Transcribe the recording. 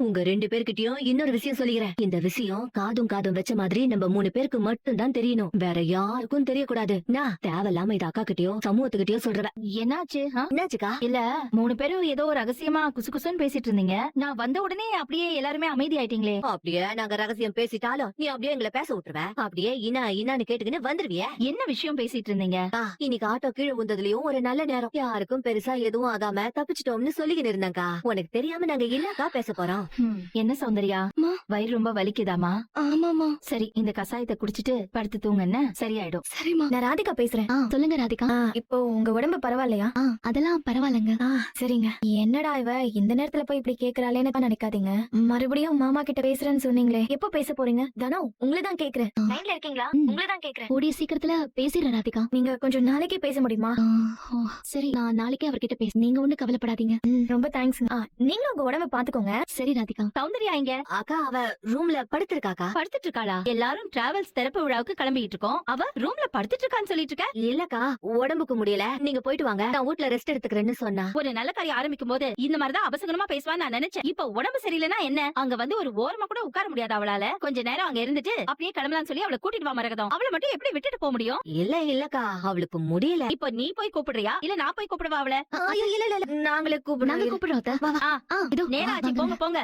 உங்க 2 பேர்கிட்டயும் இன்னொரு விஷயம் சொல்லிக்கிறேன். இந்த விஷயம் காதும் காதும் வச்ச மாதிரி நம்ம 3 பேருக்கு மட்டும் தான் தெரியணும். வேற யாருக்கும் தெரியக்கூடாது. நான் தேவையில்லாம இது அக்கா கிட்டயோ சமூகத்துக்கிட்டயோ சொல்றவ. என்னாச்சு? என்னாச்சுக்கா? இல்ல 3 பேரும் ஏதோ ரகசியமா குசு குசுன்னு பேசிட்டு இருந்தீங்க. நான் வந்த உடனே அப்படியே எல்லாருமே அமைதி ஆயிட்டீங்களே. அப்படியே நாங்க ரகசியம் பேசிட்டாலும் நீ அப்படியே எங்களை பேச விட்டுருவ. அப்படியே இன்னான்னு கேட்டுக்கின்னு வந்துருவிய. என்ன விஷயம் பேசிட்டு இருந்தீங்க? இன்னைக்கு ஆட்டோ கீழே வந்ததுலயும் ஒரு நல்ல நேரம். யாருக்கும் பெருசா எதுவும் ஆகாம தப்பிச்சிட்டோம்னு சொல்லிக்கிட்டு இருந்தாங்கா. உனக்கு தெரியாம நாங்க என்னக்கா பேச போறோம்? என்ன சௌந்தர்யா, வயிறு ரொம்ப வலிக்குதாமா? ஆமாமா. சரி, இந்த கசாயத்தை குடிச்சிட்டு படுத்து தூங்கன்னு சரியாயிடும். சரிம்மா. நான் ராதிகா பேசுறேன். சொல்லுங்க ராதிகா. இப்போ உங்க உடம்பு பரவாயில்லையா? அதெல்லாம் பரவாயில்லங்க. சரிங்க. என்னடா இவ இந்த நேரத்துல போய் இப்படி கேக்குறாளேன்னு நினைக்காதீங்க. மறுபடியும் மாமா கிட்ட பேசுறேன்னு சொன்னீங்களே, எப்போ பேச போறீங்க? தனோ, உங்களை தான் கேக்குறேன். லைன்ல இருக்கீங்களா? உங்களை தான் கேக்குறேன். கூடிய சீக்கிரத்துல பேசிடுறேன் ராதிகா. நீங்க கொஞ்சம் நாளைக்கே பேச முடியுமா? சரி, நான் நாளைக்கே அவர்கிட்ட பேச. நீங்க ஒண்ணு கவலைப்படாதீங்க. ரொம்ப தேங்க்ஸ். நீங்களும் உங்க உடம்ப பாத்துக்கோங்க. சரி ராதிகா. சௌந்தர்யா இங்க அக்கா அவ ரூம்ல படுத்திருக்காக்கா. படுத்துட்டு இருக்காளா? எல்லாரும் டிராவல்ஸ் திறப்பு விழாவுக்கு கிளம்பிட்டு இருக்கோம். அவ ரூம்ல படுத்துட்டு இருக்கான்னு சொல்லிட்டு இருக்க. இல்லக்கா, உடம்புக்கு முடியல, நீங்க போயிட்டு வாங்க, நான் வீட்ல ரெஸ்ட் எடுத்துக்கிறேன்னு சொன்னா. ஒரு நல்ல காரியம் ஆரம்பிக்கும் போது இந்த மாதிரிதான் அபசகனமா பேசுவான்னு நான் நினைச்சேன். இப்ப உடம்பு சரியில்லைன்னா என்ன? அங்க வந்து ஒரு ஓரமா கூட உட்கார முடியாது அவளால. கொஞ்ச நேரம் அங்க இருந்துட்டு அப்படியே கிளம்பலாம்னு சொல்லி அவளை கூட்டிட்டு வா மரகதம். அவளை மட்டும் எப்படி விட்டுட்டு போக முடியும்? இல்லக்கா, அவளுக்கு முடியல. இப்ப நீ போய் கூப்பிடுறியா இல்ல நான் போய் கூப்பிடுவா அவளை? இல்ல நாங்களே கூப்பிடுறோம். நாங்க கூப்பிடுறோம் அத்தை. நேராச்சு, போங்க போங்க.